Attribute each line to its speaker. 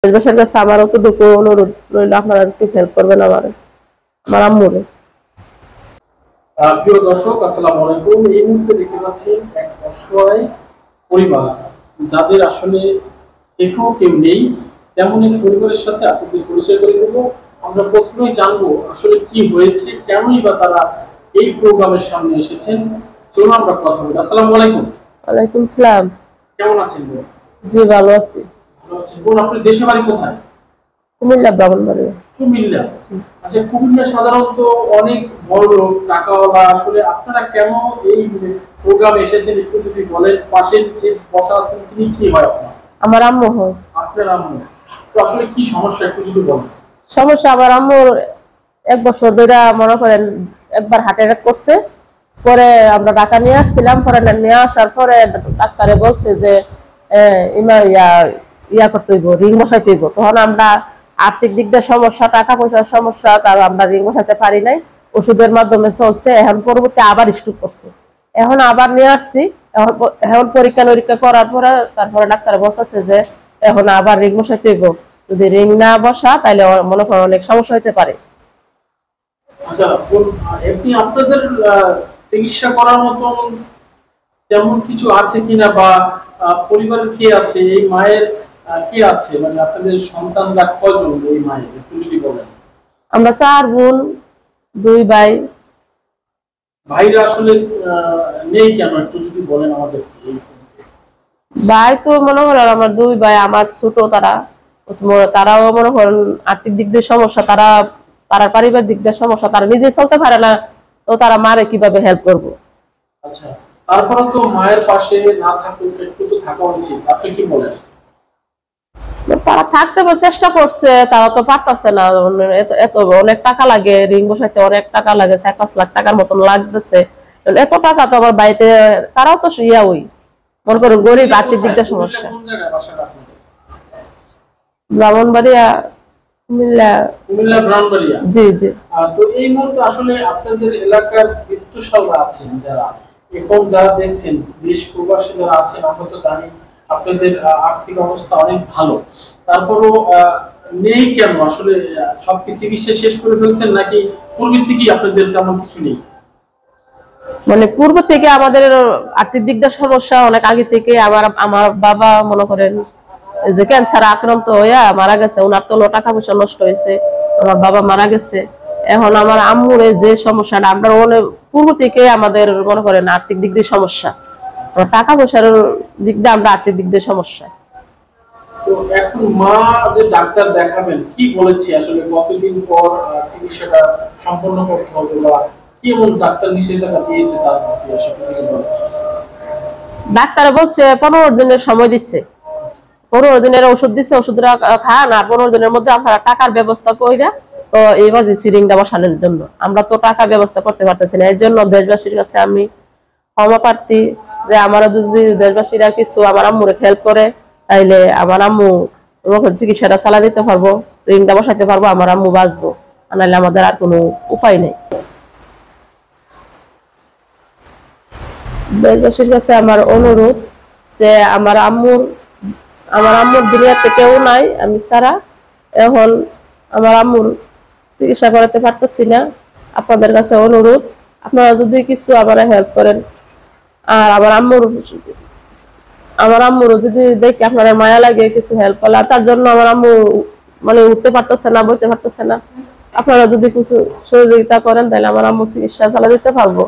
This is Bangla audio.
Speaker 1: দেশবাসীর কাছে আমারও তো দুটো অনুরোধ রইল, আপনারা একটু হেল্প করবেন আমার আম্মুরে।
Speaker 2: প্রিয় দর্শক, আসসালামু আলাইকুম। এই মুহূর্তে দেখতে পাচ্ছি এক অসহায় পরিবার, যাদের আসলে কেউ নেই, তেমন এক পরিবারের সাথে আপনাদের পরিচয় করে দেব। আমরা প্রথমেই জানবো আসলে কি হয়েছে, কেনই বা তারা এই প্রোগ্রামের সামনে এসেছেন। চলুন আমরা কথা বলি। আসসালামু আলাইকুম।
Speaker 1: ওয়ালাইকুম সালাম।
Speaker 2: কেমন আছেন বোন?
Speaker 1: জি ভালো আছি।
Speaker 2: ভালো আছেন বোন। আপনার দেশের বাড়ি কোথায়?
Speaker 1: কুমিল্লা, ব্রাহ্মণবাড়িয়া।
Speaker 2: কুমিল্লা। আচ্ছা, কুমিল্লা সাধারণত অনেক বড় লোক, টাকাওয়ালা। আসলে আপনারা কেন এই প্রোগ্রামে এসেছেন একটু যদি বলেন। পাশের যে বসা আছেন তিনি কি হয় আপনার?
Speaker 1: আমার আম্মু হয়।
Speaker 2: আপনার আম্মু। তো আসলে কি সমস্যা একটু যদি বলেন।
Speaker 1: সমস্যা, আমার আম্মুর 1 বছর ধরে মনে করেন একবার হার্ট অ্যাটাক করছে। পরে আমরা ঢাকা নিয়ে আসছিলাম, পরে নিয়ে আসার পরে ডাক্তারে বলছে যে ইয়া করতে হইব, রিং বসাইতে হইব। তখন আমরা আর্থিক দিক দিয়ে সমস্যা, টাকা পয়সার সমস্যা, তার আমরা রিং বসাতে পারি নাই। ওষুধের মাধ্যমে চলছে। এখন পরবর্তী আবার স্ট্রোক করছে। এখন আবার নিয়ে আসছি। এখন পরীক্ষা নিরীক্ষা করার পরে তারপরে ডাক্তার বলতেছে যে এখন আবার রিং বসাইতে হইব। যদি রিং না বসা তাহলে মনে করেন অনেক সমস্যা হতে পারে।
Speaker 2: আচ্ছা, এমনি আপনাদের চিকিৎসা করার মতো তেমন কিছু আছে কিনা, বা পরিবারের কে আছে, এই মায়ের কে আছে, মানে আপনাদের সন্তানরা কয়জন এই মায়ের একটু যদি বলেন।
Speaker 1: আমরা 4 বোন, 2 ভাই।
Speaker 2: ভাইরা আসলে নেই কেন একটু যদি বলেন আমাদের।
Speaker 1: ভাই তো মনে করেন আমার 2 ভাই আমার ছোট, তারাও মনে করেন আর্থিক দিক দিয়ে সমস্যা, তারা পারিবারিক দিক দিয়ে সমস্যা, তারা নিজে চলতে পারে না। তো তারা মারে কিভাবে হেল্প করবো?
Speaker 2: আচ্ছা, তারপরে তো মায়ের পাশে না থাকলে একটু তো থাকা উচিত, আপনি কি বলেন?
Speaker 1: তারা থাকতে চেষ্টা করছে, তারা তো পারতেছে না। এত অনেক টাকা লাগে, রিং বসাইতে অনেক টাকা লাগে, 4-5 লাখ টাকার মতন লাগতেছে। এত টাকা তো আমার বাড়িতে, তারাও তো ওই মনে করুন গরিব, আর্থিক দিক দিয়ে সমস্যা। ব্রাহ্মণবাড়িয়া, কুমিল্লা।
Speaker 2: কুমিল্লা ব্রাহ্মণবাড়িয়া।
Speaker 1: জি জি।
Speaker 2: তো এই মুহূর্তে আসলে আপনাদের এলাকার বিত্তশালীরা আছেন যারা, এখন যারা দেখছেন দেশ প্রবাসী যারা আছেন, আমরা তো জানি আপনাদের আর্থিক অবস্থা অনেক ভালো, তারপরও নেই কেন আসলে? সব কি চিকিৎসা শেষ করে ফেলছেন, নাকি পূর্বে থেকেই আপনাদের তেমন কিছু নেই?
Speaker 1: মানে পূর্ব থেকে আমাদের আর্থিক দিক দিয়ে সমস্যা অনেক আগে থেকে। আমার বাবা মনে করেন যে ক্যান্সার আক্রান্ত হইয়া মারা গেছে, ওনার তো টাকা পয়সা নষ্ট হয়েছে, আমার বাবা মারা গেছে। এখন আমার আম্মুর যে সমস্যাটা, আমরা পূর্ব থেকে আমাদের মনে করেন আর্থিক দিক দিয়ে সমস্যা, টাকা পয়সার দিক দিয়ে আমরা আর্থিক দিক দিয়ে সমস্যা।
Speaker 2: তো এখন মা যে ডাক্তার দেখাবেন কি বলেছে, আসলে কতদিন পর চিকিৎসাটা সম্পন্ন করতে হবে, বা কি এমন ডাক্তার নিষেধাজ্ঞা দিয়েছে তার প্রতি সেটা থেকে বলেন।
Speaker 1: ডাক্তার বলছে 15 দিনের সময় দিচ্ছে, 15 দিনের ওষুধ দিচ্ছে, ওষুধটা খান, আর 15 দিনের মধ্যে আপনারা টাকার ব্যবস্থা কইরা তো ইমার্জেন্সি রিংটা বসানোর জন্য। আমরা তো টাকার ব্যবস্থা করতে পারতেছি না। এর জন্য দেশবাসীর কাছে আমি ক্ষমা প্রার্থী যে আমার যদি দেশবাসীরা কিছু আমার আম্মুরে হেল্প করে, তাইলে আমার আম্মু চিকিৎসাটা চালা দিতে পারবো, রিংটা বসাইতে পারবো, আমার আম্মু বাঁচবো। নাহলে আমাদের আর কোনো উপায় নেই। দেশবাসীর কাছে আমার অনুরোধ যে আমার আম্মুর দুনিয়াতে কেউ নাই আমি ছাড়া। এখন আমার আম্মুর চিকিৎসা করাতে পারতেছি না। আপনাদের কাছে অনুরোধ, আপনারা যদি কিছু আমার হেল্প করেন। আর আমার আম্মুর যদি দেখি আপনারা মায়া লাগে, কিছু হেল্প করলে, তার জন্য আমার আম্মু মানে উঠতে পারতেছে না, বইতে পারতেছে না। আপনারা যদি কিছু সহযোগিতা করেন তাহলে আমার আম্মুর চিকিৎসা চালা দিতে পারবো।